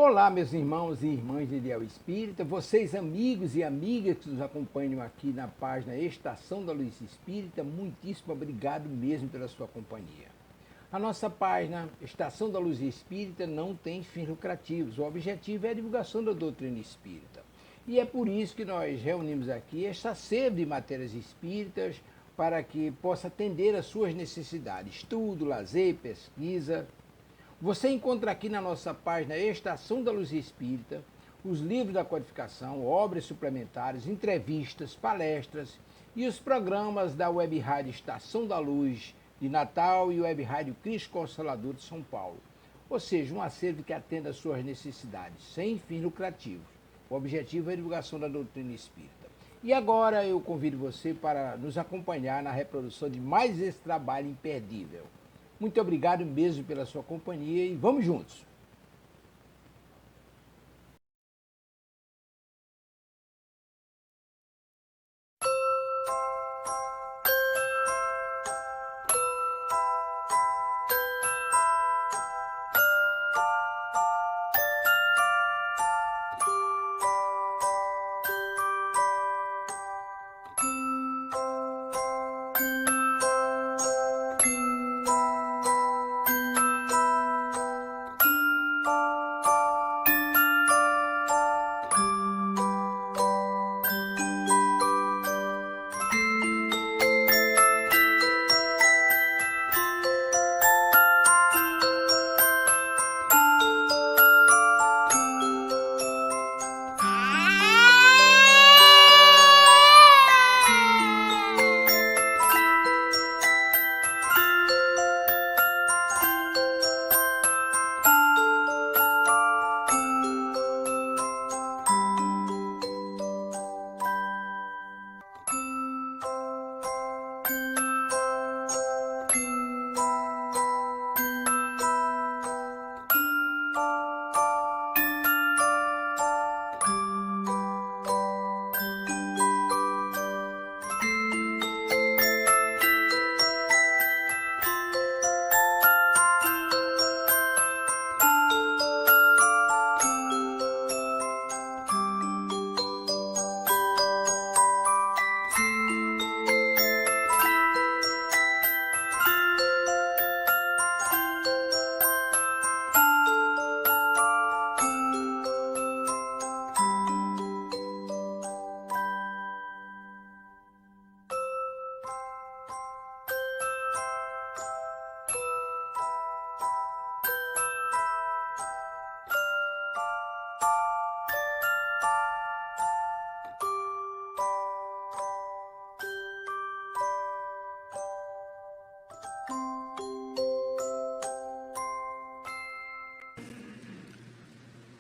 Olá, meus irmãos e irmãs de Ideal Espírita, vocês amigos e amigas que nos acompanham aqui na página Estação da Luz Espírita, muitíssimo obrigado mesmo pela sua companhia. A nossa página Estação da Luz Espírita não tem fins lucrativos, o objetivo é a divulgação da doutrina espírita. E é por isso que nós reunimos aqui esta sede de matérias espíritas para que possa atender às suas necessidades, estudo, lazer, pesquisa. Você encontra aqui na nossa página Estação da Luz Espírita os livros da codificação, obras suplementares, entrevistas, palestras e os programas da Web Rádio Estação da Luz de Natal e Web Rádio Cristo Consolador de São Paulo. Ou seja, um acervo que atenda às suas necessidades, sem fins lucrativos. O objetivo é a divulgação da doutrina espírita. E agora eu convido você para nos acompanhar na reprodução de mais esse trabalho imperdível. Muito obrigado mesmo pela sua companhia e vamos juntos!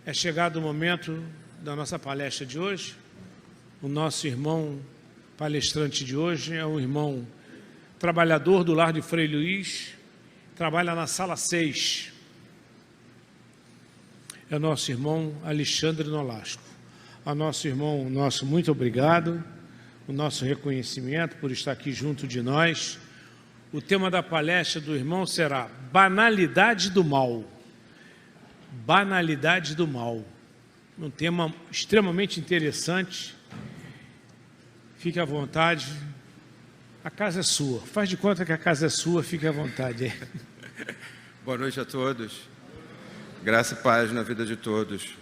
É chegado o momento da nossa palestra de hoje. O nosso irmão palestrante de hoje é um irmão trabalhador do lar de Frei Luís, trabalha na sala 6. É o nosso irmão Alexandre Nolasco. Ao nosso irmão, muito obrigado, o nosso reconhecimento por estar aqui junto de nós. O tema da palestra do irmão será Banalidade do Mal. Banalidade do mal. Um tema extremamente interessante. Fique à vontade. A casa é sua. Faz de conta que a casa é sua, fique à vontade. Boa noite a todos. Graça e paz na vida de todos.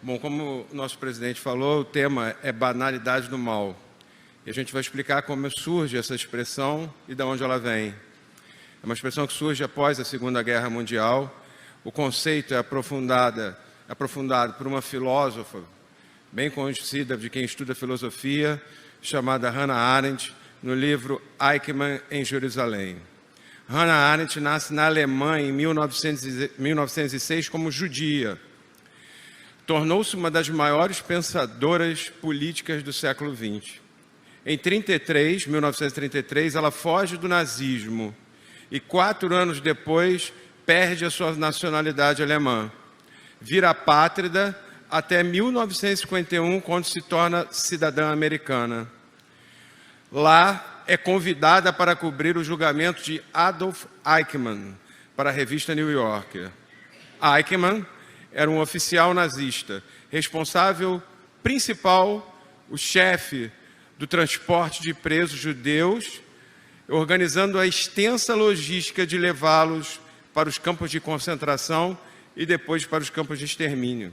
Bom, como o nosso presidente falou, o tema é banalidade do mal. E a gente vai explicar como surge essa expressão e de onde ela vem. É uma expressão que surge após a Segunda Guerra Mundial. O conceito é aprofundado por uma filósofa bem conhecida de quem estuda filosofia, chamada Hannah Arendt, no livro Eichmann em Jerusalém. Hannah Arendt nasce na Alemanha em 1906 como judia. Tornou-se uma das maiores pensadoras políticas do século XX. Em 1933, ela foge do nazismo e 4 anos depois perde a sua nacionalidade alemã. Vira apátrida até 1951, quando se torna cidadã americana. Lá é convidada para cobrir o julgamento de Adolf Eichmann para a revista New Yorker. Eichmann era um oficial nazista, responsável principal, o chefe do transporte de presos judeus, organizando a extensa logística de levá-los para os campos de concentração e depois para os campos de extermínio.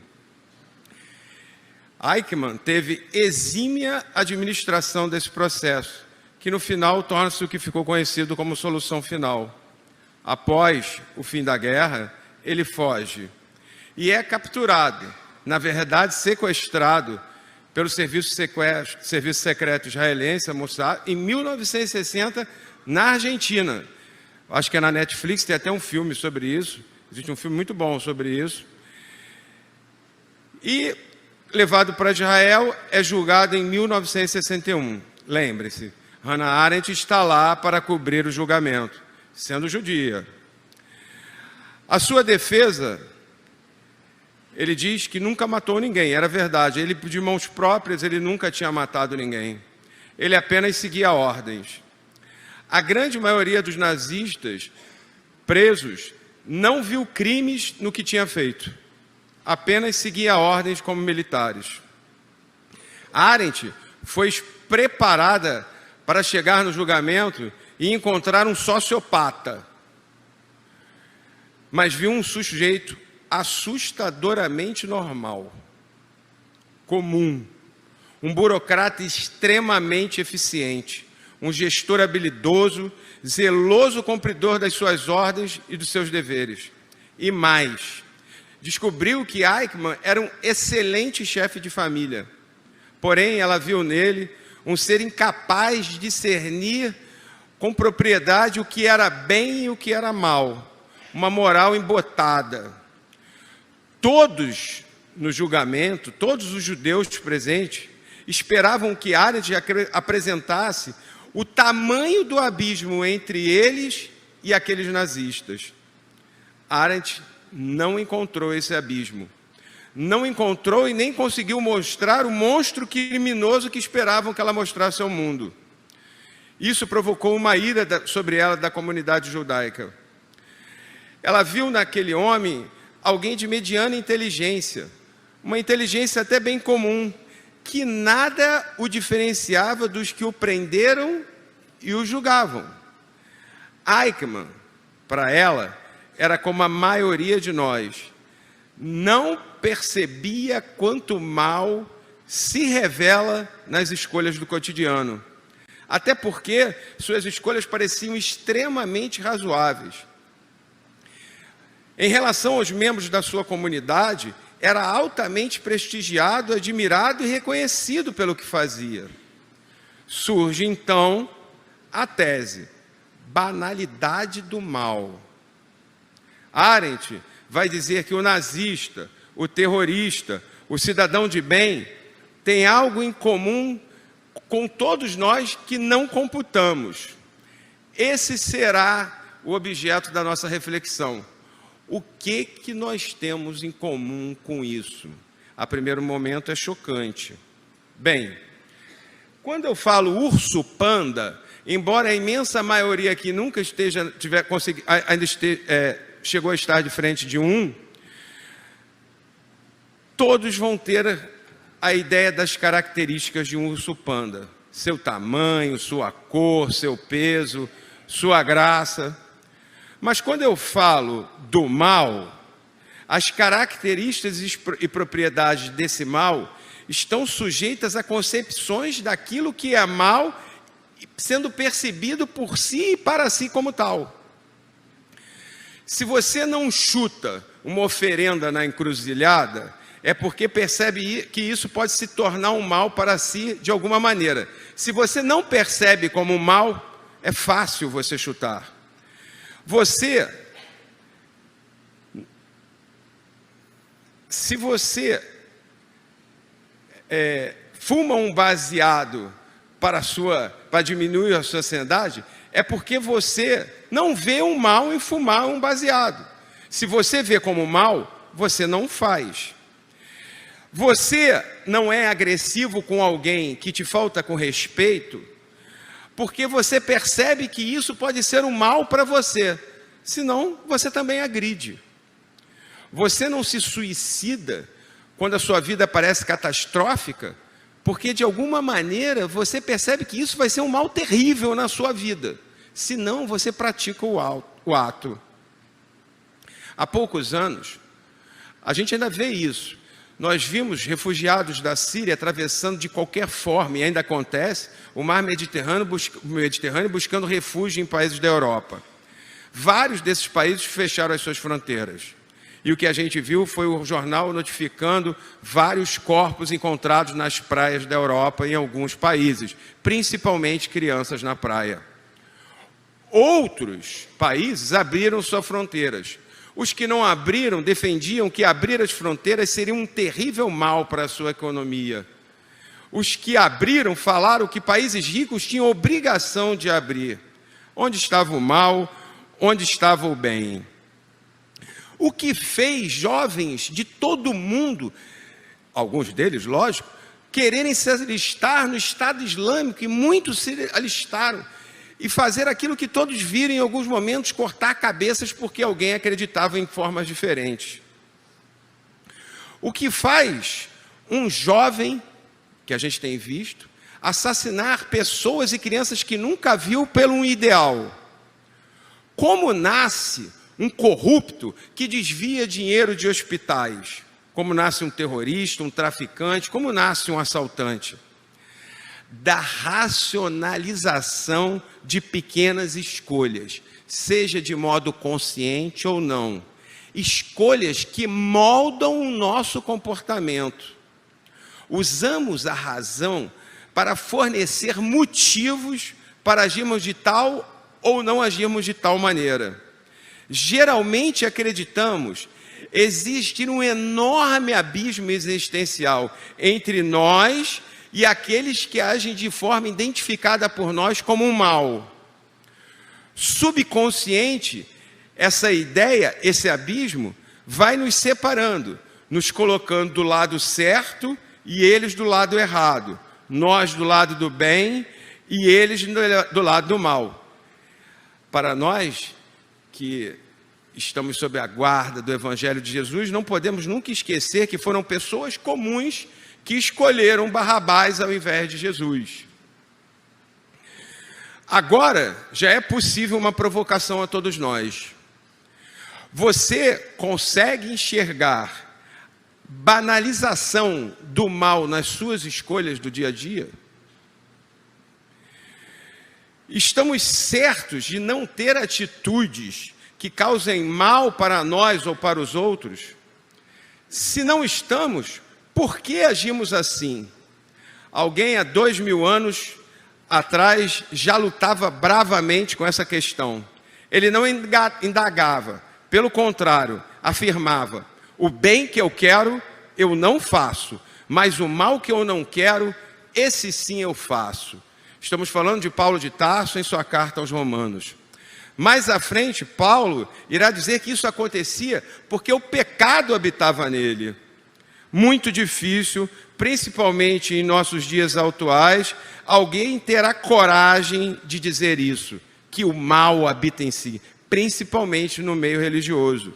Eichmann teve exímia administração desse processo, que no final torna-se o que ficou conhecido como solução final. Após o fim da guerra, ele foge e é capturado, na verdade sequestrado, pelo Serviço Secreto Israelense, Mossad, em 1960, na Argentina. Acho que é na Netflix, tem até um filme sobre isso. Existe um filme muito bom sobre isso. E, levado para Israel, é julgado em 1961. Lembre-se, Hannah Arendt está lá para cobrir o julgamento, sendo judia. A sua defesa, ele diz que nunca matou ninguém, era verdade. Ele, de mãos próprias, ele nunca tinha matado ninguém. Ele apenas seguia ordens. A grande maioria dos nazistas presos não viu crimes no que tinha feito. Apenas seguia ordens como militares. Arendt foi preparada para chegar no julgamento e encontrar um sociopata. Mas viu um sujeito assustadoramente normal, comum, um burocrata extremamente eficiente, um gestor habilidoso, zeloso cumpridor das suas ordens e dos seus deveres. E mais, descobriu que Eichmann era um excelente chefe de família. Porém, ela viu nele um ser incapaz de discernir com propriedade o que era bem e o que era mal. Uma moral embotada. Todos no julgamento, todos os judeus presentes, esperavam que Arendt apresentasse o tamanho do abismo entre eles e aqueles nazistas. Arendt não encontrou esse abismo. Não encontrou e nem conseguiu mostrar o monstro criminoso que esperavam que ela mostrasse ao mundo. Isso provocou uma ira sobre ela da comunidade judaica. Ela viu naquele homem alguém de mediana inteligência, uma inteligência até bem comum, que nada o diferenciava dos que o prenderam e o julgavam. Eichmann, para ela, era como a maioria de nós, não percebia quanto mal se revela nas escolhas do cotidiano. Até porque suas escolhas pareciam extremamente razoáveis. Em relação aos membros da sua comunidade, era altamente prestigiado, admirado e reconhecido pelo que fazia. Surge, então, a tese, banalidade do mal. Arendt vai dizer que o nazista, o terrorista, o cidadão de bem, tem algo em comum com todos nós que não computamos. Esse será o objeto da nossa reflexão. O que nós temos em comum com isso? A primeiro momento é chocante. Bem, quando eu falo urso-panda, embora a imensa maioria aqui nunca chegou a estar de frente de um, todos vão ter a ideia das características de um urso-panda. Seu tamanho, sua cor, seu peso, sua graça. Mas quando eu falo do mal, as características e propriedades desse mal estão sujeitas a concepções daquilo que é mal, sendo percebido por si e para si como tal. Se você não chuta uma oferenda na encruzilhada, é porque percebe que isso pode se tornar um mal para si de alguma maneira. Se você não percebe como um mal, é fácil você chutar. Se você fuma um baseado para diminuir a sua ansiedade, é porque você não vê um mal em fumar um baseado. Se você vê como mal, você não faz. Você não é agressivo com alguém que te falta com respeito, porque você percebe que isso pode ser um mal para você, senão você também agride. Você não se suicida quando a sua vida parece catastrófica, porque de alguma maneira você percebe que isso vai ser um mal terrível na sua vida. Senão você pratica o ato. Há poucos anos, a gente ainda vê isso. Nós vimos refugiados da Síria atravessando de qualquer forma, e ainda acontece, o mar Mediterrâneo buscando refúgio em países da Europa. Vários desses países fecharam as suas fronteiras. E o que a gente viu foi o jornal notificando vários corpos encontrados nas praias da Europa em alguns países, principalmente crianças na praia. Outros países abriram suas fronteiras. Os que não abriram defendiam que abrir as fronteiras seria um terrível mal para a sua economia. Os que abriram falaram que países ricos tinham obrigação de abrir. Onde estava o mal? Onde estava o bem? O que fez jovens de todo o mundo, alguns deles, lógico, quererem se alistar no Estado Islâmico, e muitos se alistaram, e fazer aquilo que todos viram em alguns momentos, cortar cabeças porque alguém acreditava em formas diferentes. O que faz um jovem, que a gente tem visto, assassinar pessoas e crianças que nunca viu pelo um ideal? Como nasce um corrupto que desvia dinheiro de hospitais? Como nasce um terrorista, um traficante? Como nasce um assaltante? Da racionalização de pequenas escolhas, seja de modo consciente ou não. Escolhas que moldam o nosso comportamento. Usamos a razão para fornecer motivos para agirmos de tal ou não agirmos de tal maneira. Geralmente acreditamos existir um enorme abismo existencial entre nós e aqueles que agem de forma identificada por nós como um mal. Subconsciente, essa ideia, esse abismo, vai nos separando, nos colocando do lado certo e eles do lado errado. Nós do lado do bem e eles do lado do mal. Para nós que estamos sob a guarda do Evangelho de Jesus, não podemos nunca esquecer que foram pessoas comuns que escolheram Barrabás ao invés de Jesus. Agora, já é possível uma provocação a todos nós. Você consegue enxergar banalização do mal nas suas escolhas do dia a dia? Estamos certos de não ter atitudes que causem mal para nós ou para os outros? Se não estamos, por que agimos assim? Alguém há 2000 anos atrás já lutava bravamente com essa questão. Ele não indagava, pelo contrário, afirmava: o bem que eu quero, eu não faço, mas o mal que eu não quero, esse sim eu faço. Estamos falando de Paulo de Tarso em sua carta aos Romanos. Mais à frente, Paulo irá dizer que isso acontecia porque o pecado habitava nele. Muito difícil, principalmente em nossos dias atuais, alguém terá coragem de dizer isso, que o mal habita em si, principalmente no meio religioso.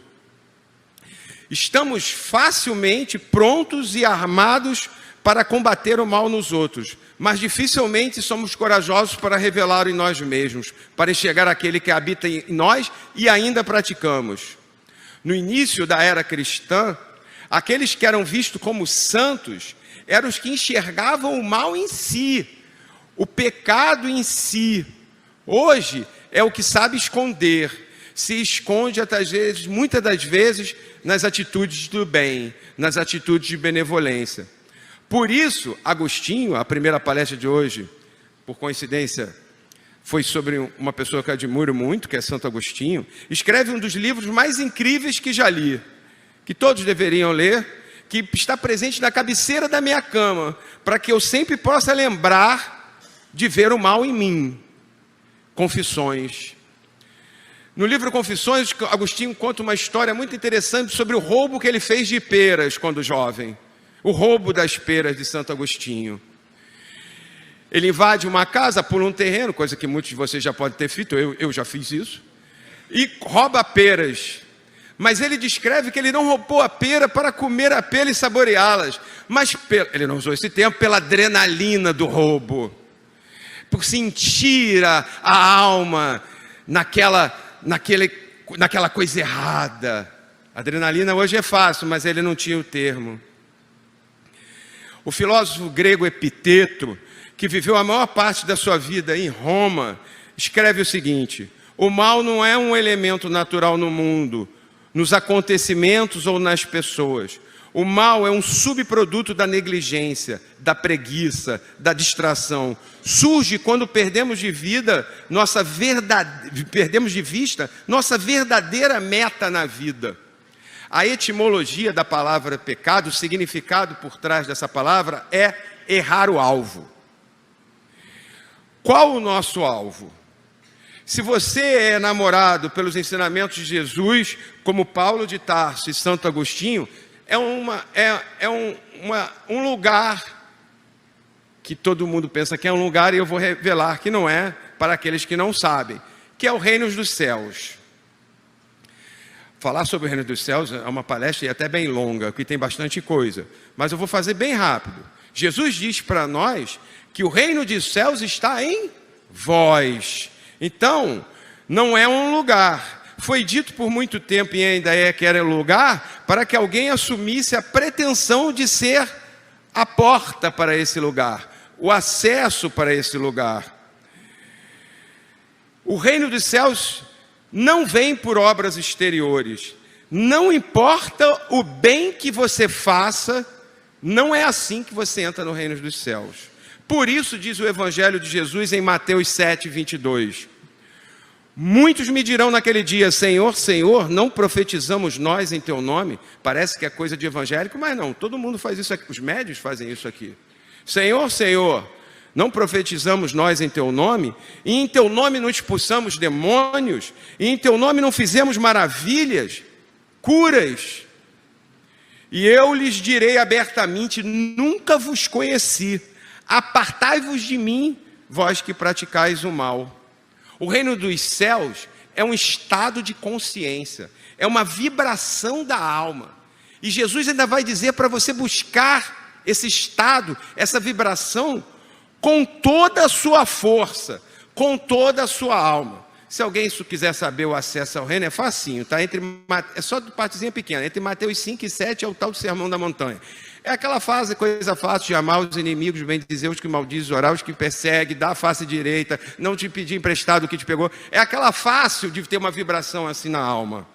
Estamos facilmente prontos e armados para combater o mal nos outros, mas dificilmente somos corajosos para revelar em nós mesmos, para enxergar aquele que habita em nós e ainda praticamos. No início da era cristã, aqueles que eram vistos como santos eram os que enxergavam o mal em si, o pecado em si. Hoje é o que sabe esconder, se esconde muitas das vezes nas atitudes do bem, nas atitudes de benevolência. Por isso, Agostinho, a primeira palestra de hoje, por coincidência, foi sobre uma pessoa que eu admiro muito, que é Santo Agostinho, escreve um dos livros mais incríveis que já li, que todos deveriam ler, que está presente na cabeceira da minha cama, para que eu sempre possa lembrar de ver o mal em mim. Confissões. No livro Confissões, Agostinho conta uma história muito interessante sobre o roubo que ele fez de peras quando jovem. O roubo das peras de Santo Agostinho. Ele invade uma casa, pula um terreno, coisa que muitos de vocês já podem ter feito, eu já fiz isso, e rouba peras. Mas ele descreve que ele não roubou a pera para comer a pera e saboreá-las, mas ele não usou esse termo, pela adrenalina do roubo, por sentir a alma naquela coisa errada. Adrenalina hoje é fácil, mas ele não tinha o termo. O filósofo grego Epiteto, que viveu a maior parte da sua vida em Roma, escreve o seguinte: o mal não é um elemento natural no mundo, nos acontecimentos ou nas pessoas. O mal é um subproduto da negligência, da preguiça, da distração. Surge quando perdemos de vista nossa verdadeira meta na vida. A etimologia da palavra pecado, o significado por trás dessa palavra é errar o alvo. Qual o nosso alvo? Se você é namorado pelos ensinamentos de Jesus, como Paulo de Tarso e Santo Agostinho, é um lugar que todo mundo pensa que é um lugar, e eu vou revelar que não é, para aqueles que não sabem, que é o reino dos céus. Falar sobre o reino dos céus é uma palestra e até bem longa, que tem bastante coisa, mas eu vou fazer bem rápido. Jesus diz para nós que o reino dos céus está em vós. Então, não é um lugar. Foi dito por muito tempo, e ainda é, que era um lugar para que alguém assumisse a pretensão de ser a porta para esse lugar, o acesso para esse lugar. O reino dos céus não vem por obras exteriores. Não importa o bem que você faça, não é assim que você entra no reino dos céus. Por isso diz o Evangelho de Jesus em Mateus 7, 22. Muitos me dirão naquele dia: Senhor, Senhor, não profetizamos nós em teu nome? Parece que é coisa de evangélico, mas não, todo mundo faz isso aqui, os médios fazem isso aqui. Senhor, Senhor, não profetizamos nós em teu nome? E em teu nome não expulsamos demônios? E em teu nome não fizemos maravilhas, curas? E eu lhes direi abertamente: nunca vos conheci. Apartai-vos de mim, vós que praticais o mal. O reino dos céus é um estado de consciência, é uma vibração da alma. E Jesus ainda vai dizer para você buscar esse estado, essa vibração, com toda a sua força, com toda a sua alma. Se alguém quiser saber o acesso ao reino, é facinho, tá? É só partezinha pequena, entre Mateus 5 e 7 é o tal do Sermão da Montanha. É aquela fase, coisa fácil, de amar os inimigos, bendizer os que maldizem, orar os que perseguem, dar a face direita, não te pedir emprestado o que te pegou. É aquela fácil de ter uma vibração assim na alma.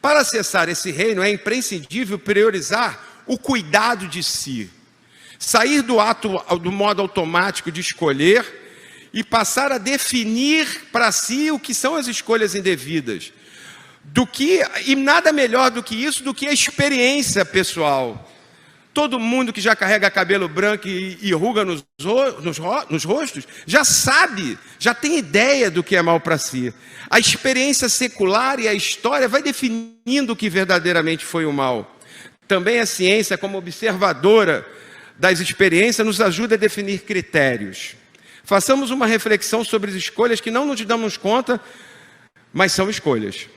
Para acessar esse reino é imprescindível priorizar o cuidado de si. Sair do modo automático de escolher e passar a definir para si o que são as escolhas indevidas. E nada melhor do que isso, do que a experiência pessoal. Todo mundo que já carrega cabelo branco e ruga nos rostos, já sabe, já tem ideia do que é mal para si. A experiência secular e a história vai definindo o que verdadeiramente foi o mal. Também a ciência, como observadora das experiências, nos ajuda a definir critérios. Façamos uma reflexão sobre as escolhas que não nos damos conta, mas são escolhas.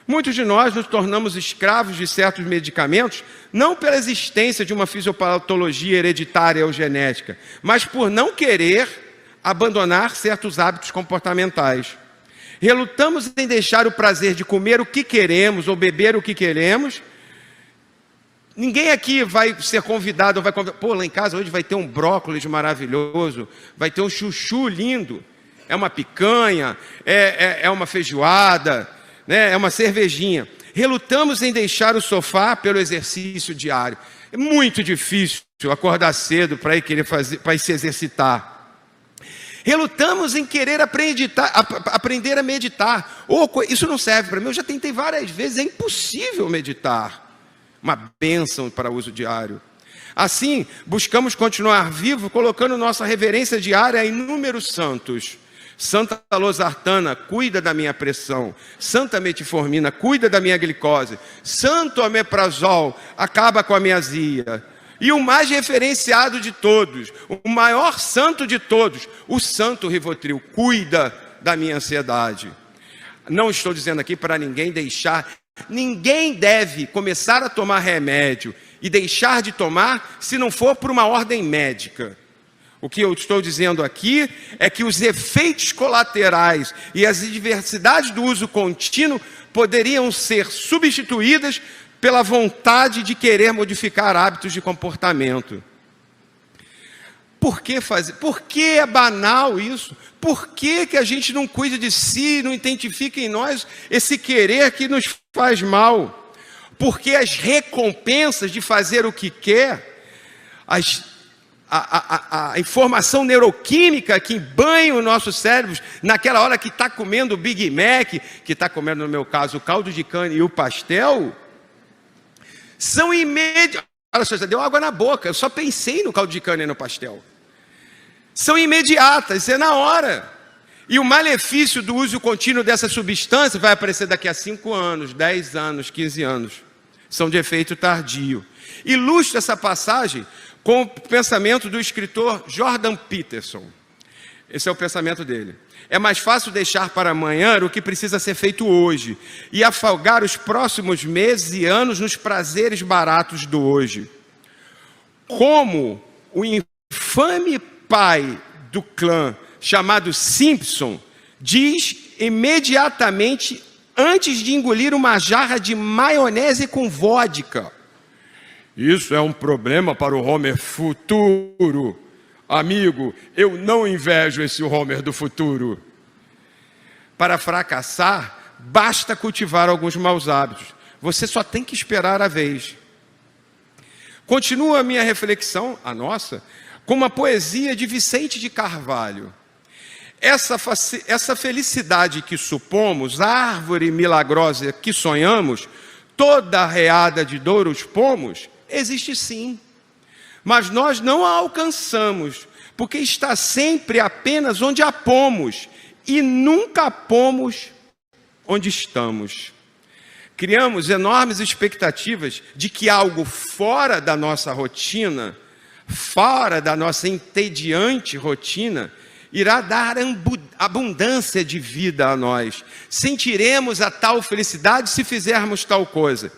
Muitos de nós nos tornamos escravos de certos medicamentos, não pela existência de uma fisiopatologia hereditária ou genética, mas por não querer abandonar certos hábitos comportamentais. Relutamos em deixar o prazer de comer o que queremos ou beber o que queremos. Ninguém aqui vai ser convidado, pô, lá em casa hoje vai ter um brócolis maravilhoso, vai ter um chuchu lindo, é uma picanha, é uma feijoada, né? É uma cervejinha. Relutamos em deixar o sofá pelo exercício diário. É muito difícil acordar cedo para ir se exercitar. Relutamos em querer aprender a meditar. Isso não serve para mim, eu já tentei várias vezes, é impossível meditar. Uma bênção para uso diário. Assim, buscamos continuar vivo, colocando nossa reverência diária a inúmeros santos. Santa Losartana, cuida da minha pressão. Santa Metformina, cuida da minha glicose. Santo Omeprazol, acaba com a minha azia. E o mais referenciado de todos, o maior santo de todos, o Santo Rivotril, cuida da minha ansiedade. Não estou dizendo aqui para ninguém deixar Ninguém deve começar a tomar remédio e deixar de tomar se não for por uma ordem médica. O que eu estou dizendo aqui é que os efeitos colaterais e as adversidades do uso contínuo poderiam ser substituídas pela vontade de querer modificar hábitos de comportamento. Por que fazer? Por que é banal isso? Por que a gente não cuida de si, não identifica em nós esse querer que nos faz mal? Porque as recompensas de fazer o que quer, a informação neuroquímica que banha os nossos cérebros, naquela hora que está comendo o Big Mac, que está comendo, no meu caso, o caldo de cana e o pastel, são imediatas. Olha só, já deu água na boca, eu só pensei no caldo de cana e no pastel. São imediatas, é na hora. E o malefício do uso contínuo dessa substância vai aparecer daqui a 5 anos, 10 anos, 15 anos. São de efeito tardio. Ilustra essa passagem com o pensamento do escritor Jordan Peterson. Esse é o pensamento dele. É mais fácil deixar para amanhã o que precisa ser feito hoje e afogar os próximos meses e anos nos prazeres baratos do hoje. Como o infame pai do clã, chamado Simpson, diz imediatamente antes de engolir uma jarra de maionese com vodka: isso é um problema para o Homer futuro. Amigo, eu não invejo esse Homer do futuro. Para fracassar, basta cultivar alguns maus hábitos. Você só tem que esperar a vez. Continua a minha reflexão, a nossa, com uma poesia de Vicente de Carvalho. Essa felicidade que supomos, a árvore milagrosa que sonhamos, toda arreada de douros pomos, existe sim. Mas nós não a alcançamos, porque está sempre apenas onde a pomos, e nunca pomos onde estamos. Criamos enormes expectativas de que algo fora da nossa rotina, fora da nossa entediante rotina, irá dar abundância de vida a nós. Sentiremos a tal felicidade se fizermos tal coisa.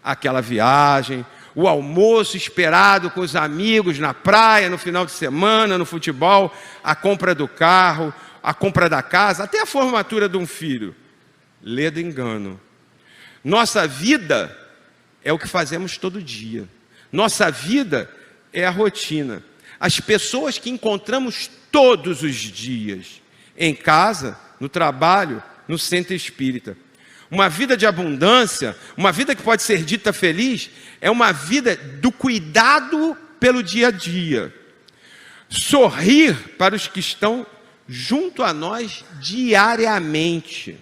Aquela viagem, o almoço esperado com os amigos na praia, no final de semana, no futebol, a compra do carro, a compra da casa, até a formatura de um filho. Ledo engano. Nossa vida é o que fazemos todo dia. Nossa vida é a rotina. As pessoas que encontramos todos os dias, em casa, no trabalho, no centro espírita. Uma vida de abundância, uma vida que pode ser dita feliz, é uma vida do cuidado pelo dia a dia. Sorrir para os que estão junto a nós diariamente.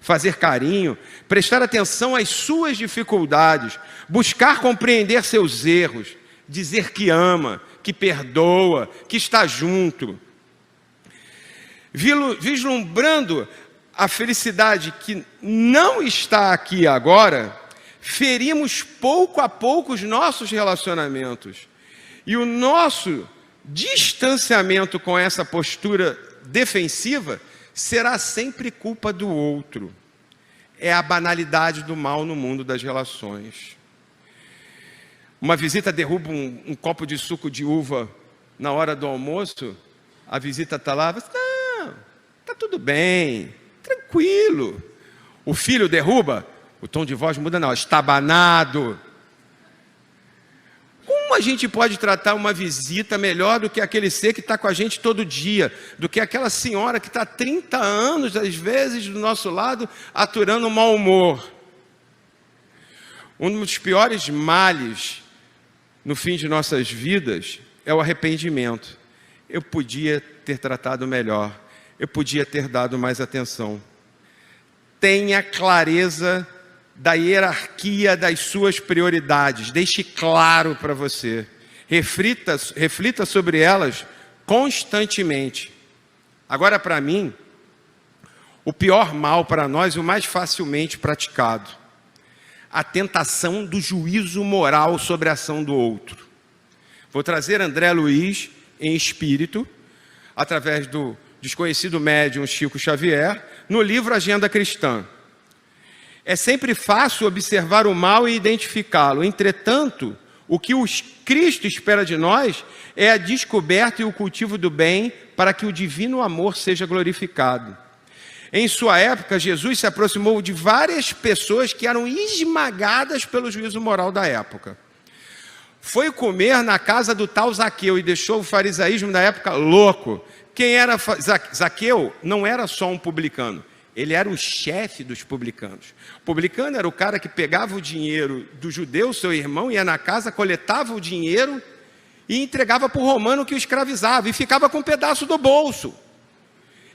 Fazer carinho, prestar atenção às suas dificuldades, buscar compreender seus erros, dizer que ama, que perdoa, que está junto. Vislumbrando a felicidade que não está aqui agora, ferimos pouco a pouco os nossos relacionamentos. E o nosso distanciamento com essa postura defensiva será sempre culpa do outro. É a banalidade do mal no mundo das relações. Uma visita derruba um copo de suco de uva na hora do almoço, a visita está lá, você, não, está tudo bem, tranquilo. O filho derruba, o tom de voz muda, não, estabanado. Como a gente pode tratar uma visita melhor do que aquele ser que está com a gente todo dia, do que aquela senhora que está há 30 anos, às vezes, do nosso lado, aturando um mau humor? Um dos piores males no fim de nossas vidas é o arrependimento. Eu podia ter tratado melhor, eu podia ter dado mais atenção. Tenha clareza da hierarquia das suas prioridades, deixe claro para você, reflita sobre elas constantemente. Agora, para mim, o pior mal para nós, o mais facilmente praticado, a tentação do juízo moral sobre a ação do outro. Vou trazer André Luiz em espírito, através do desconhecido médium Chico Xavier, no livro Agenda Cristã. É sempre fácil observar o mal e identificá-lo. Entretanto, o que o Cristo espera de nós é a descoberta e o cultivo do bem para que o divino amor seja glorificado. Em sua época, Jesus se aproximou de várias pessoas que eram esmagadas pelo juízo moral da época. Foi comer na casa do tal Zaqueu e deixou o farisaísmo da época louco. Quem era Zaqueu não era só um publicano, ele era o chefe dos publicanos. O publicano era o cara que pegava o dinheiro do judeu, seu irmão, ia na casa, coletava o dinheiro e entregava para o romano que o escravizava e ficava com um pedaço do bolso.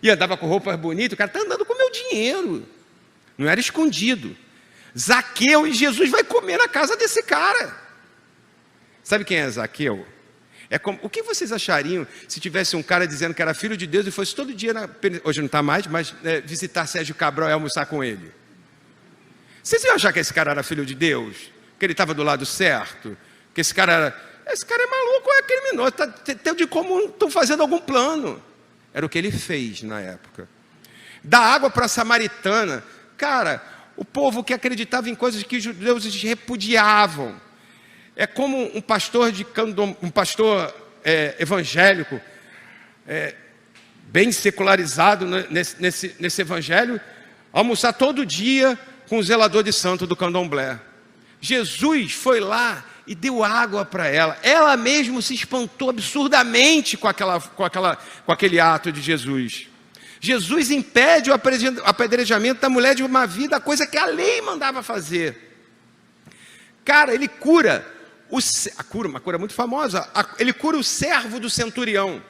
E andava com roupas bonitas, o cara está andando com o meu dinheiro. Não era escondido. Zaqueu, e Jesus vai comer na casa desse cara. Sabe quem é Zaqueu? O que vocês achariam se tivesse um cara dizendo que era filho de Deus e fosse todo dia, hoje não está mais, mas visitar Sérgio Cabral e almoçar com ele? Vocês iam achar que esse cara era filho de Deus? Que ele estava do lado certo? Que esse cara é maluco, é criminoso, tem de como estão fazendo algum plano. Era o que ele fez na época. Dar água para a samaritana. Cara, o povo que acreditava em coisas que os judeus repudiavam. É como um pastor evangélico, bem secularizado nesse evangelho, almoçar todo dia com o zelador de santo do candomblé. Jesus foi lá e deu água para ela. Ela mesmo se espantou absurdamente com aquele ato de Jesus. Jesus impede o apedrejamento da mulher de uma vida, coisa que a lei mandava fazer. Cara, ele cura uma cura muito famosa. Ele cura o servo do centurião.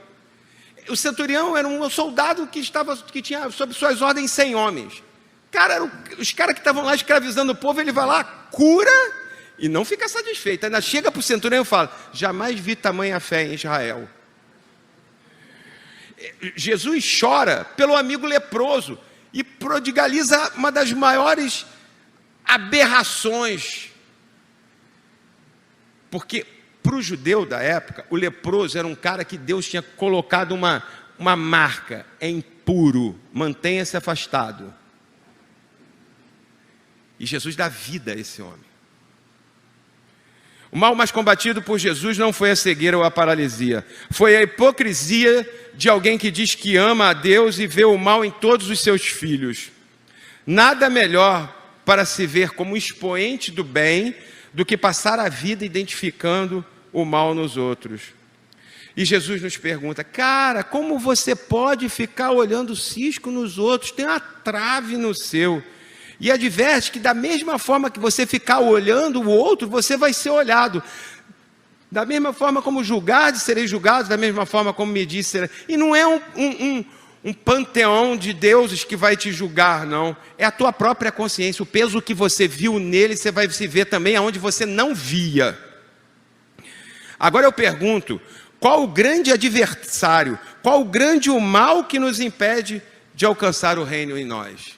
O centurião era um soldado que tinha sob suas ordens 100 homens. Cara, os caras que estavam lá escravizando o povo, ele vai lá, cura e não fica satisfeito. Ainda chega para o centurião e fala: jamais vi tamanha fé em Israel. Jesus chora pelo amigo leproso e prodigaliza uma das maiores aberrações. Porque para o judeu da época, o leproso era um cara que Deus tinha colocado uma marca: é impuro, mantenha-se afastado. E Jesus dá vida a esse homem. O mal mais combatido por Jesus não foi a cegueira ou a paralisia, foi a hipocrisia de alguém que diz que ama a Deus e vê o mal em todos os seus filhos. Nada melhor para se ver como expoente do bem do que passar a vida identificando o mal nos outros. E Jesus nos pergunta: cara, como você pode ficar olhando cisco nos outros? Tem uma trave no seu. E adverte que da mesma forma que você ficar olhando o outro, você vai ser olhado. Da mesma forma como julgados, sereis julgados, da mesma forma como medis, serei. E não é um panteão de deuses que vai te julgar, não. É a tua própria consciência. O peso que você viu nele, você vai se ver também aonde você não via. Agora eu pergunto: qual o grande adversário, qual o grande mal que nos impede de alcançar o reino em nós?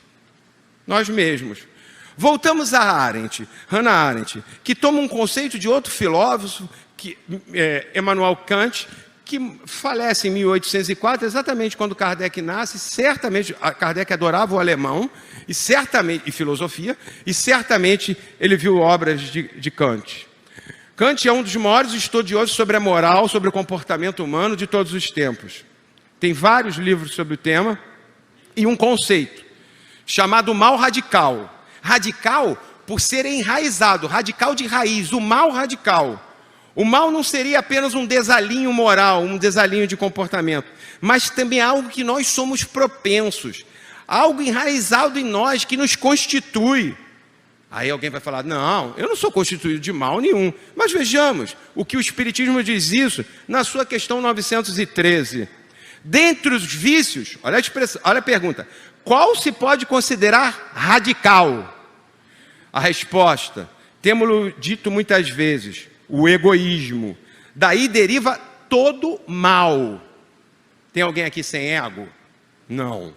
Nós mesmos. Voltamos a Hannah Arendt, que toma um conceito de outro filósofo, Immanuel Kant, que falece em 1804, exatamente quando Kardec nasce. Certamente, Kardec adorava o alemão, e filosofia, e certamente ele viu obras de Kant. Kant é um dos maiores estudiosos sobre a moral, sobre o comportamento humano de todos os tempos. Tem vários livros sobre o tema, e um conceito chamado mal radical. Radical por ser enraizado, radical de raiz, o mal radical. O mal não seria apenas um desalinho moral, um desalinho de comportamento, mas também algo que nós somos propensos, algo enraizado em nós que nos constitui. Aí alguém vai falar: não, eu não sou constituído de mal nenhum. Mas vejamos o que o Espiritismo diz isso na sua questão 913. Dentre os vícios, olha a pergunta: qual se pode considerar radical? A resposta: temos-lo dito muitas vezes, o egoísmo. Daí deriva todo mal. Tem alguém aqui sem ego? Não.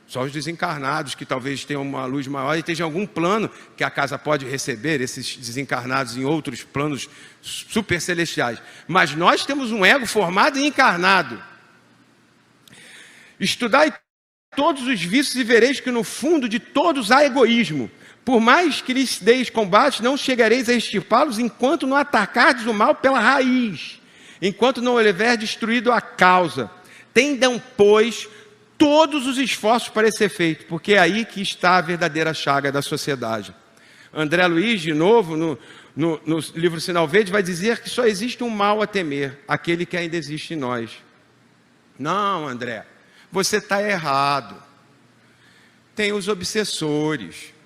Só os desencarnados que talvez tenham uma luz maior e tenham algum plano que a casa pode receber esses desencarnados em outros planos super celestiais. Mas nós temos um ego formado e encarnado. Estudai todos os vícios e vereis que no fundo de todos há egoísmo. Por mais que lhes deis combate, não chegareis a extirpá-los enquanto não atacardes o mal pela raiz, enquanto não houver destruído a causa. Tendam, pois, todos os esforços para esse efeito, porque é aí que está a verdadeira chaga da sociedade. André Luiz, de novo, no livro Sinal Verde, vai dizer que só existe um mal a temer, aquele que ainda existe em nós. Não, André, você está errado. Tem os obsessores.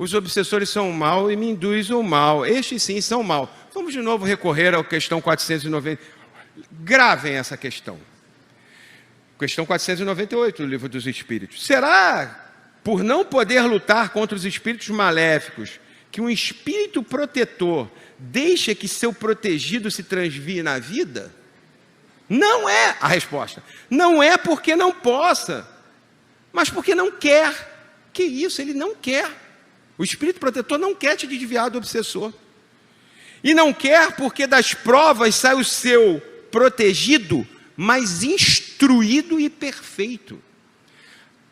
Os obsessores são o mal e me induzem o mal. Estes sim são o mal. Vamos de novo recorrer à questão 490. Gravem essa questão. Questão 498 do Livro dos Espíritos. Será, por não poder lutar contra os espíritos maléficos, que um espírito protetor deixa que seu protegido se transvie na vida? Não é a resposta. Não é porque não possa, mas porque não quer. Que isso? Ele não quer. O espírito protetor não quer te desviar do obsessor. E não quer porque das provas sai o seu protegido mais instruído e perfeito.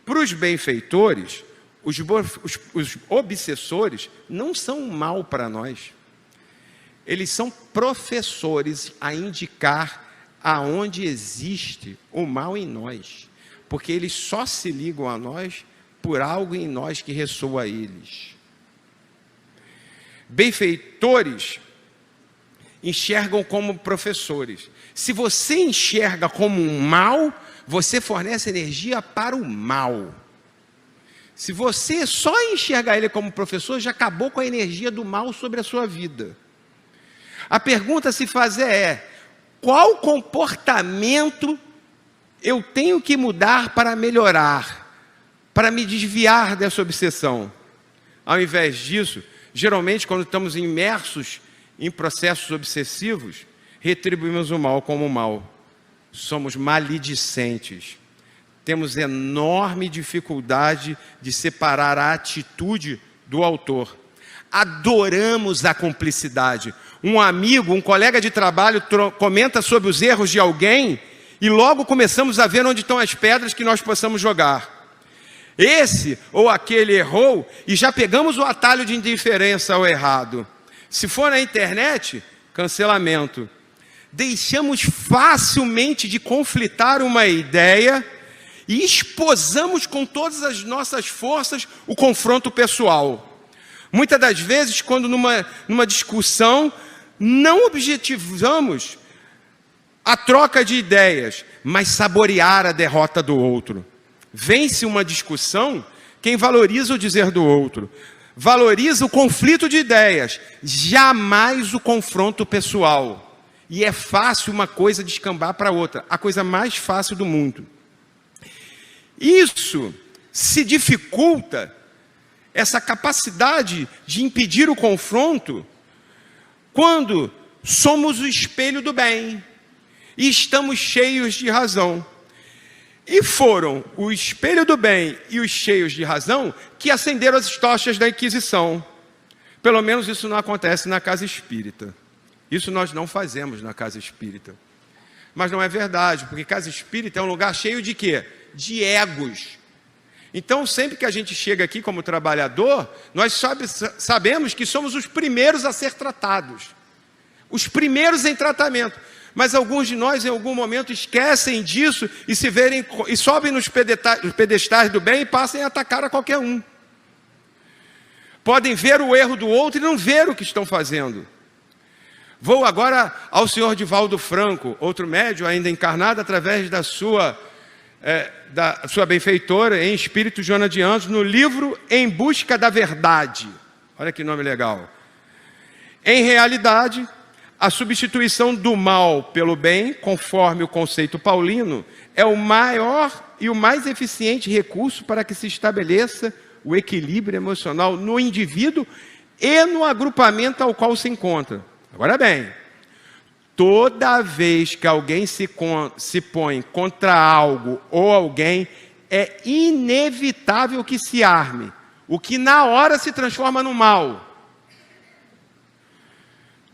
Para os benfeitores, os obsessores não são um mal para nós. Eles são professores a indicar aonde existe o mal em nós. Porque eles só se ligam a nós por algo em nós que ressoa a eles. Benfeitores enxergam como professores. Se você enxerga como um mal, você fornece energia para o mal. Se você só enxergar ele como professor, já acabou com a energia do mal sobre a sua vida. A pergunta a se fazer é: qual comportamento eu tenho que mudar para melhorar, para me desviar dessa obsessão? Ao invés disso, geralmente quando estamos imersos em processos obsessivos, retribuímos o mal como o mal. Somos maledicentes. Temos enorme dificuldade de separar a atitude do autor. Adoramos a cumplicidade. Um amigo, um colega de trabalho comenta sobre os erros de alguém e logo começamos a ver onde estão as pedras que nós possamos jogar. Esse ou aquele errou e já pegamos o atalho de indiferença ao errado. Se for na internet, cancelamento. Deixamos facilmente de conflitar uma ideia e esposamos com todas as nossas forças o confronto pessoal. Muitas das vezes, quando numa discussão, não objetivamos a troca de ideias, mas saborear a derrota do outro. Vence uma discussão quem valoriza o dizer do outro, valoriza o conflito de ideias, jamais o confronto pessoal. E é fácil uma coisa descambar para outra, a coisa mais fácil do mundo. Isso se dificulta, essa capacidade de impedir o confronto, quando somos o espelho do bem e estamos cheios de razão. E foram o espelho do bem e os cheios de razão que acenderam as tochas da Inquisição. Pelo menos isso não acontece na casa espírita. Isso nós não fazemos na casa espírita. Mas não é verdade, porque casa espírita é um lugar cheio de quê? De egos. Então, sempre que a gente chega aqui como trabalhador, nós sabemos que somos os primeiros a ser tratados. Os primeiros em tratamento. Mas alguns de nós, em algum momento, esquecem disso e se verem e sobem nos pedestais do bem e passam a atacar a qualquer um. Podem ver o erro do outro e não ver o que estão fazendo. Vou agora ao senhor Divaldo Franco, outro médium ainda encarnado através da sua benfeitora em espírito Joana de Anjos, no livro Em Busca da Verdade. Olha que nome legal. Em realidade, a substituição do mal pelo bem, conforme o conceito paulino, é o maior e o mais eficiente recurso para que se estabeleça o equilíbrio emocional no indivíduo e no agrupamento ao qual se encontra. Agora bem, toda vez que alguém se põe contra algo ou alguém, é inevitável que se arme, o que na hora se transforma no mal.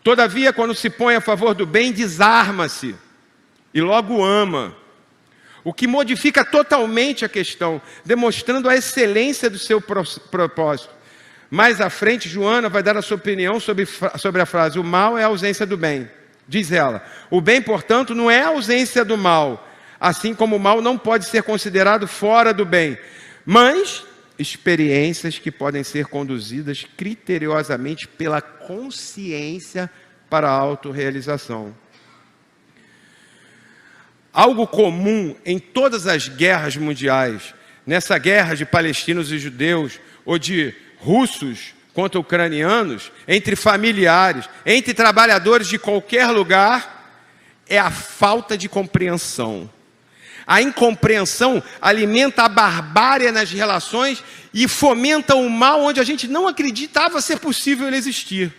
Todavia, quando se põe a favor do bem, desarma-se e logo ama, o que modifica totalmente a questão, demonstrando a excelência do seu propósito. Mais à frente, Joana vai dar a sua opinião sobre a frase: o mal é a ausência do bem. Diz ela: o bem, portanto, não é a ausência do mal, assim como o mal não pode ser considerado fora do bem, mas experiências que podem ser conduzidas criteriosamente pela consciência para a autorrealização. Algo comum em todas as guerras mundiais, nessa guerra de palestinos e judeus, ou de russos contra ucranianos, entre familiares, entre trabalhadores de qualquer lugar, é a falta de compreensão. A incompreensão alimenta a barbárie nas relações e fomenta o mal onde a gente não acreditava ser possível ele existir.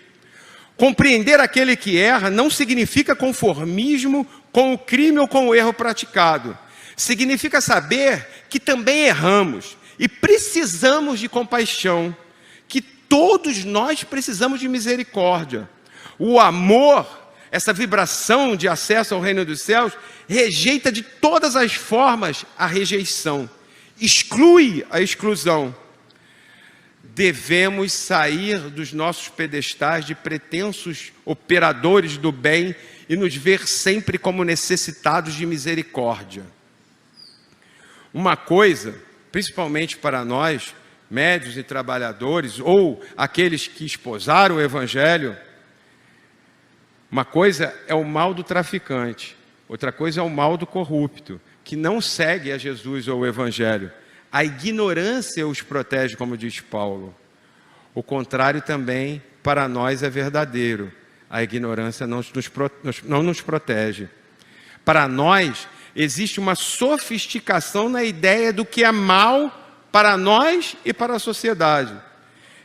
Compreender aquele que erra não significa conformismo com o crime ou com o erro praticado. Significa saber que também erramos e precisamos de compaixão, que todos nós precisamos de misericórdia. O amor, essa vibração de acesso ao reino dos céus, rejeita de todas as formas a rejeição, exclui a exclusão. Devemos sair dos nossos pedestais de pretensos operadores do bem e nos ver sempre como necessitados de misericórdia. Uma coisa, principalmente para nós, médios e trabalhadores, ou aqueles que esposaram o Evangelho, uma coisa é o mal do traficante, outra coisa é o mal do corrupto, que não segue a Jesus ou o Evangelho. A ignorância os protege, como diz Paulo. O contrário também, para nós, é verdadeiro. A ignorância não nos protege. Para nós, existe uma sofisticação na ideia do que é mal para nós e para a sociedade.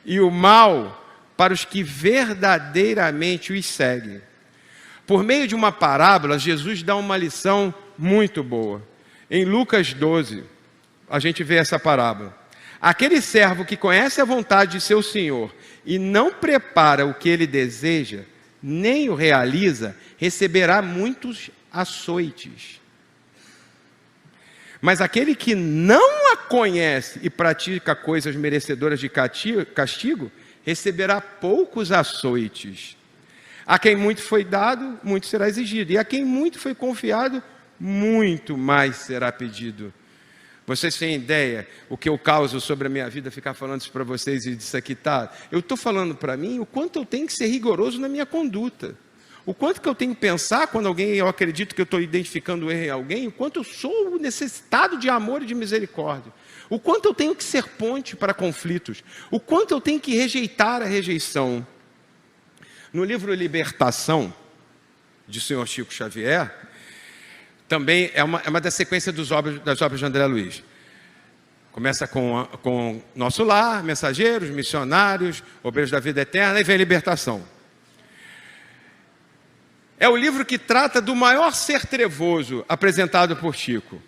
E o mal para os que verdadeiramente os seguem. Por meio de uma parábola, Jesus dá uma lição muito boa. Em Lucas 12, a gente vê essa parábola. Aquele servo que conhece a vontade de seu senhor e não prepara o que ele deseja, nem o realiza, receberá muitos açoites. Mas aquele que não a conhece e pratica coisas merecedoras de castigo, receberá poucos açoites. A quem muito foi dado, muito será exigido. E a quem muito foi confiado, muito mais será pedido. Vocês têm ideia o que eu causo sobre a minha vida, ficar falando isso para vocês e disso aqui, tá? Eu estou falando para mim o quanto eu tenho que ser rigoroso na minha conduta. O quanto que eu tenho que pensar quando eu acredito que eu estou identificando o erro em alguém, o quanto eu sou necessitado de amor e de misericórdia. O quanto eu tenho que ser ponte para conflitos. O quanto eu tenho que rejeitar a rejeição. No livro Libertação, de Sr. Chico Xavier, também é uma da sequência das obras de André Luiz. Começa com Nosso Lar, Mensageiros, Missionários, Obreiros da Vida Eterna, e vem Libertação. É o livro que trata do maior ser trevoso apresentado por Chico.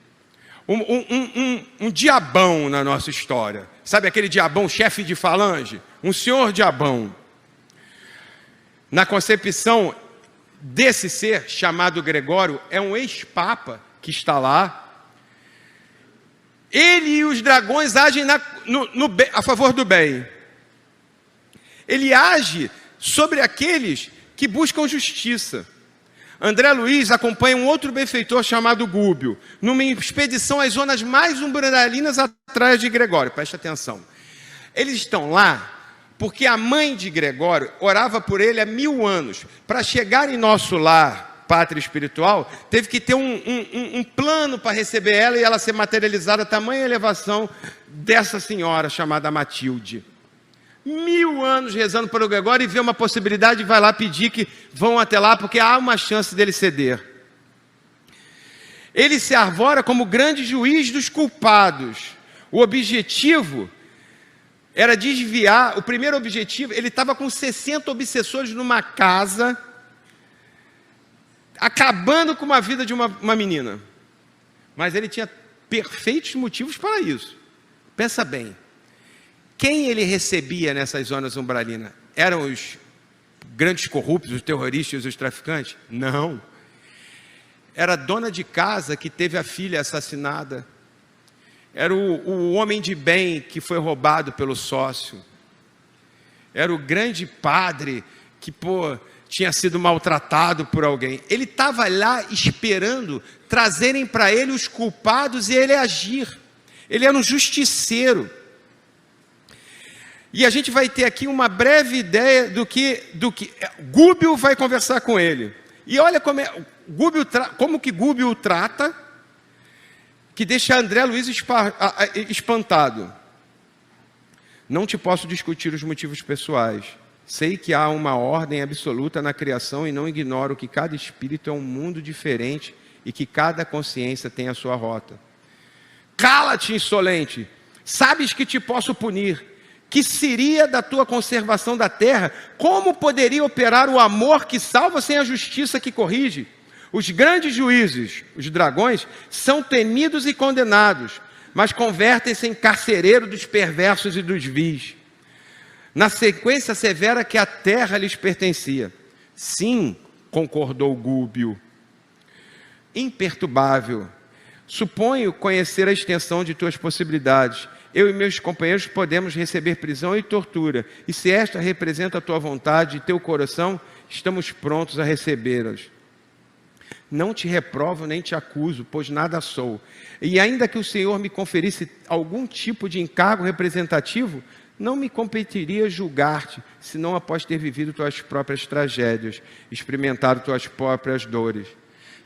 Um diabão na nossa história. Sabe aquele diabão, chefe de falange? Um senhor diabão. Na concepção desse ser, chamado Gregório, é um ex-papa que está lá. Ele e os dragões agem a favor do bem. Ele age sobre aqueles que buscam justiça. André Luiz acompanha um outro benfeitor chamado Gúbio, numa expedição às zonas mais umbralinas atrás de Gregório. Preste atenção. Eles estão lá porque a mãe de Gregório orava por ele há 1000 anos. Para chegar em Nosso Lar, pátria espiritual, teve que ter um plano para receber ela e ela ser materializada, a tamanha elevação dessa senhora chamada Matilde. 1000 anos rezando por Gregório e vê uma possibilidade e vai lá pedir que vão até lá, porque há uma chance dele ceder. Ele se arvora como grande juiz dos culpados. O objetivo era desviar, o primeiro objetivo, ele estava com 60 obsessores numa casa, acabando com a vida de uma menina. Mas ele tinha perfeitos motivos para isso. Pensa bem. Quem ele recebia nessas zonas umbralinas? Eram os grandes corruptos, os terroristas, os traficantes? Não. Era a dona de casa que teve a filha assassinada. Era o homem de bem que foi roubado pelo sócio. era o grande padre que, tinha sido maltratado por alguém. Ele estava lá esperando trazerem para ele os culpados e ele agir. Ele era um justiceiro. E a gente vai ter aqui uma breve ideia do que Gúbio vai conversar com ele. E olha como que Gúbio o trata, que deixa André Luiz espantado. Não te posso discutir os motivos pessoais. Sei que há uma ordem absoluta na criação e não ignoro que cada espírito é um mundo diferente e que cada consciência tem a sua rota. Cala-te, insolente! Sabes que te posso punir. Que seria da tua conservação da terra? Como poderia operar o amor que salva sem a justiça que corrige? Os grandes juízes, os dragões, são temidos e condenados, mas convertem-se em carcereiro dos perversos e dos vis. Na sequência severa que a terra lhes pertencia. Sim, concordou Gúbio, imperturbável. Suponho conhecer a extensão de tuas possibilidades. Eu e meus companheiros podemos receber prisão e tortura, e se esta representa a tua vontade e teu coração, estamos prontos a recebê-las. Não te reprovo nem te acuso, pois nada sou. E ainda que o Senhor me conferisse algum tipo de encargo representativo, não me competiria julgar-te, senão após ter vivido tuas próprias tragédias, experimentado tuas próprias dores.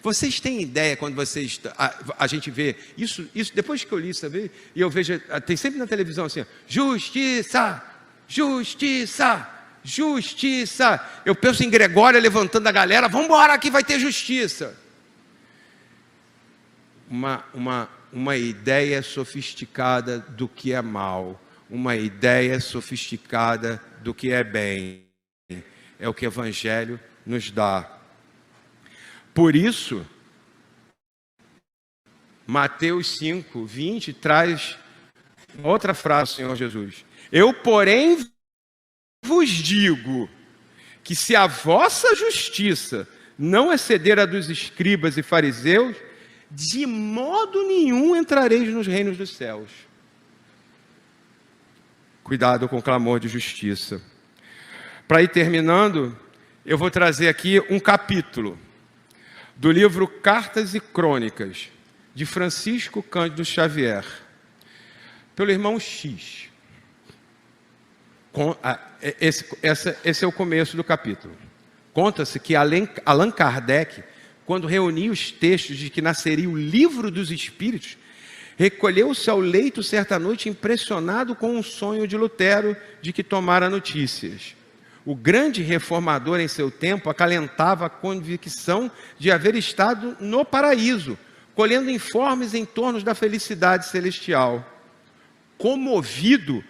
Vocês têm ideia quando a gente vê isso, depois que eu li, sabe? E eu vejo, tem sempre na televisão assim, justiça, justiça, justiça. Eu penso em Gregório levantando a galera, vamos embora, aqui vai ter justiça. Uma ideia sofisticada do que é mal, uma ideia sofisticada do que é bem, é o que o Evangelho nos dá. Por isso, Mateus 5, 20 traz outra frase do Senhor Jesus. Eu, porém, vos digo que se a vossa justiça não exceder a dos escribas e fariseus, de modo nenhum entrareis nos reinos dos céus. Cuidado com o clamor de justiça. Para ir terminando, eu vou trazer aqui um capítulo do livro Cartas e Crônicas, de Francisco Cândido Xavier, pelo irmão X. Esse é o começo do capítulo. Conta-se que Allan Kardec, quando reuniu os textos de que nasceria o Livro dos Espíritos, recolheu-se ao leito certa noite impressionado com um sonho de Lutero de que tomara notícias. O grande reformador em seu tempo acalentava a convicção de haver estado no paraíso, colhendo informes em torno da felicidade celestial. Comovido,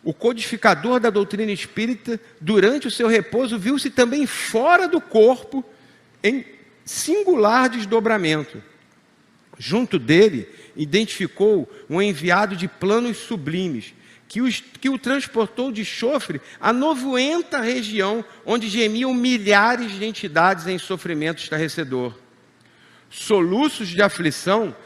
o codificador da doutrina espírita, durante o seu repouso, viu-se também fora do corpo, em singular desdobramento. Junto dele, identificou um enviado de planos sublimes, que o transportou de chofre à novuenta região, onde gemiam milhares de entidades em sofrimento estarrecedor. Soluços de aflição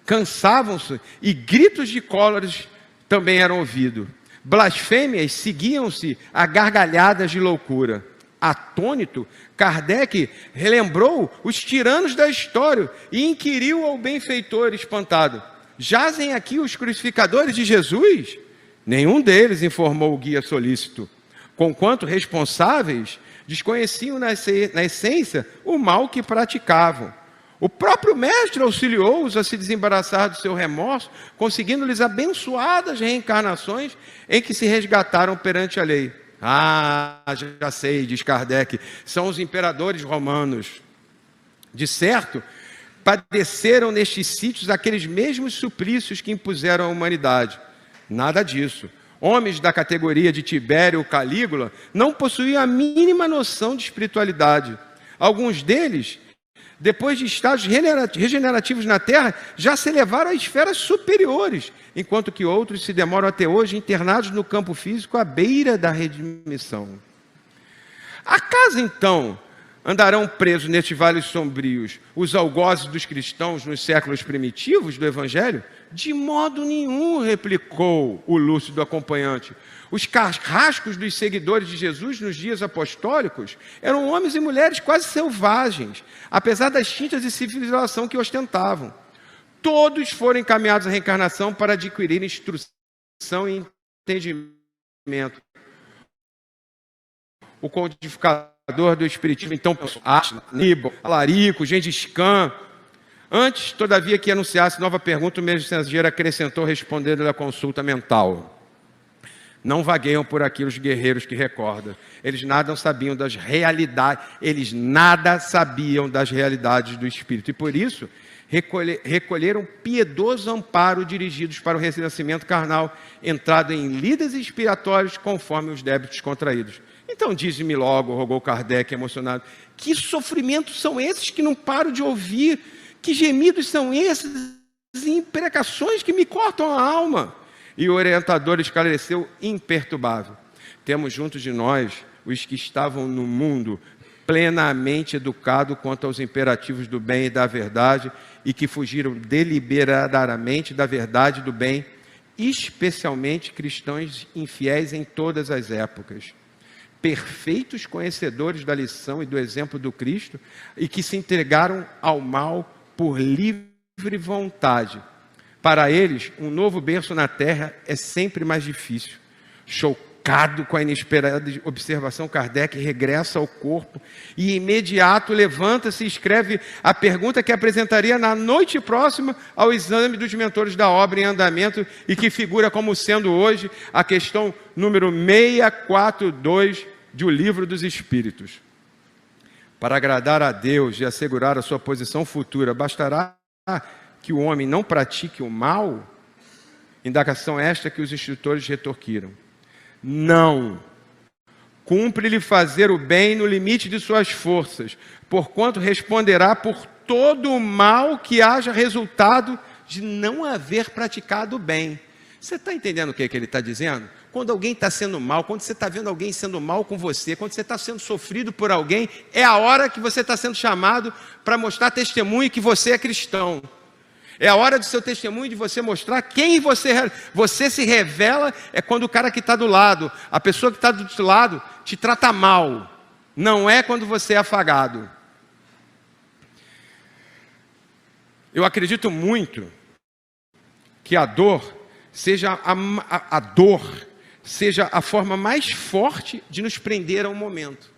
cansavam-se e gritos de cóleras também eram ouvidos. Blasfêmias seguiam-se a gargalhadas de loucura. Atônito, Kardec relembrou os tiranos da história e inquiriu ao benfeitor espantado: jazem aqui os crucificadores de Jesus? Nenhum deles, informou o guia solícito, conquanto responsáveis desconheciam na essência o mal que praticavam. O próprio mestre auxiliou-os a se desembaraçar do seu remorso, conseguindo-lhes abençoadas reencarnações em que se resgataram perante a lei. Ah, já sei, diz Kardec, são os imperadores romanos. De certo, padeceram nestes sítios aqueles mesmos suplícios que impuseram à humanidade. Nada disso. Homens da categoria de Tibério ou Calígula não possuíam a mínima noção de espiritualidade. Alguns deles, depois de estágios regenerativos na Terra, já se elevaram a esferas superiores, enquanto que outros se demoram até hoje internados no campo físico à beira da redimissão. Acaso, então, andarão presos nestes vales sombrios os algozes dos cristãos nos séculos primitivos do Evangelho? De modo nenhum, replicou o lúcido acompanhante. Os carrascos dos seguidores de Jesus nos dias apostólicos eram homens e mulheres quase selvagens, apesar das tintas de civilização que ostentavam. Todos foram encaminhados à reencarnação para adquirir instrução e entendimento. O codificador do Espiritismo, então, Aníbal, Alarico, Gengis Khan. Antes, todavia, que anunciasse nova pergunta, o mensageiro acrescentou, respondendo à consulta mental: não vagueiam por aqui os guerreiros que recordam. Eles nada sabiam das realidades, do Espírito. E por isso, recolheram piedoso amparo dirigidos para o renascimento carnal, entrado em lides expiratórios conforme os débitos contraídos. Então, dize-me logo, rogou Kardec emocionado, que sofrimentos são esses que não paro de ouvir? Que gemidos são esses e imprecações que me cortam a alma? E o orientador esclareceu imperturbável: temos junto de nós os que estavam no mundo plenamente educados quanto aos imperativos do bem e da verdade e que fugiram deliberadamente da verdade e do bem, especialmente cristãos infiéis em todas as épocas, perfeitos conhecedores da lição e do exemplo do Cristo e que se entregaram ao mal por livre vontade. Para eles, um novo berço na terra é sempre mais difícil. Chocado com a inesperada observação, Kardec regressa ao corpo e imediato levanta-se e escreve a pergunta que apresentaria na noite próxima ao exame dos mentores da obra em andamento e que figura como sendo hoje a questão número 642 de O Livro dos Espíritos. Para agradar a Deus e assegurar a sua posição futura, bastará que o homem não pratique o mal? Indagação esta que os instrutores retorquiram: não. Cumpre-lhe fazer o bem no limite de suas forças, porquanto responderá por todo o mal que haja resultado de não haver praticado o bem. Você está entendendo o que ele está dizendo? Quando alguém está sendo mal, quando você está vendo alguém sendo mal com você, quando você está sendo sofrido por alguém, é a hora que você está sendo chamado para mostrar testemunho que você é cristão. É a hora do seu testemunho, de você mostrar quem você se revela. É quando o cara que está do lado, a pessoa que está do outro lado, te trata mal. Não é quando você é afagado. Eu acredito muito que a dor seja a forma mais forte de nos prender a um momento.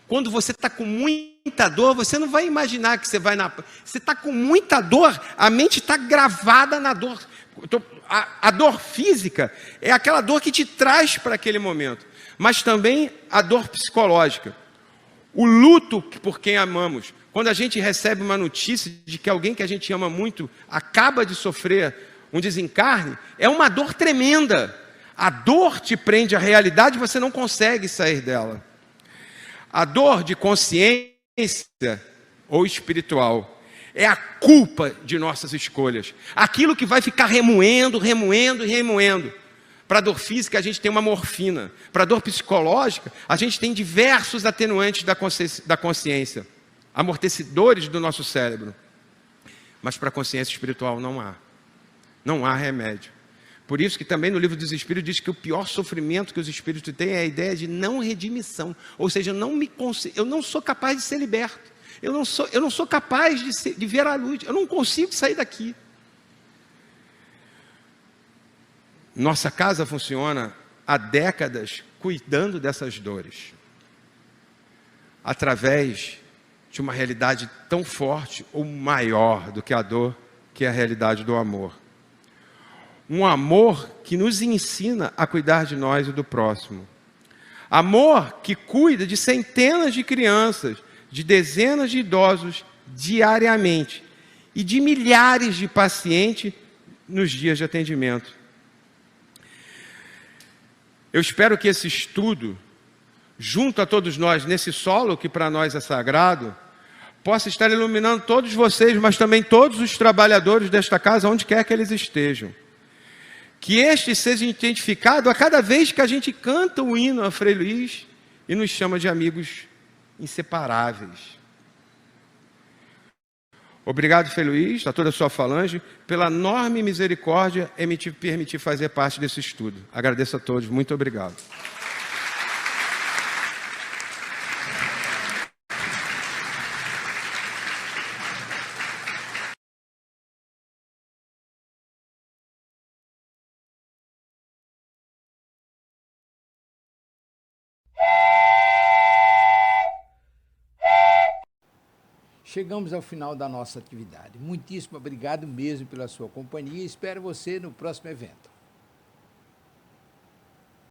Quando você está com muita dor, você não vai imaginar que você vai Você está com muita dor, a mente está gravada na dor. A dor física é aquela dor que te traz para aquele momento, mas também a dor psicológica. O luto por quem amamos. Quando a gente recebe uma notícia de que alguém que a gente ama muito acaba de sofrer um desencarne, é uma dor tremenda. A dor te prende à realidade e você não consegue sair dela. A dor de consciência ou espiritual é a culpa de nossas escolhas. Aquilo que vai ficar remoendo. Para a dor física, a gente tem uma morfina. Para a dor psicológica, a gente tem diversos atenuantes da consciência, amortecedores do nosso cérebro. Mas para a consciência espiritual não há. Não há remédio. Por isso que também no Livro dos Espíritos diz que o pior sofrimento que os espíritos têm é a ideia de não redimição. Ou seja, eu não sou capaz de ser liberto. Eu não sou capaz de ver a luz. Eu não consigo sair daqui. Nossa casa funciona há décadas cuidando dessas dores. Através de uma realidade tão forte ou maior do que a dor, que é a realidade do amor. Um amor que nos ensina a cuidar de nós e do próximo. Amor que cuida de centenas de crianças, de dezenas de idosos diariamente e de milhares de pacientes nos dias de atendimento. Eu espero que esse estudo, junto a todos nós, nesse solo que para nós é sagrado, possa estar iluminando todos vocês, mas também todos os trabalhadores desta casa, onde quer que eles estejam. Que este seja identificado a cada vez que a gente canta o hino a Frei Luís e nos chama de amigos inseparáveis. Obrigado, Frei Luiz, a toda a sua falange, pela enorme misericórdia em me permitir fazer parte desse estudo. Agradeço a todos, muito obrigado. Chegamos ao final da nossa atividade. Muitíssimo obrigado mesmo pela sua companhia e espero você no próximo evento.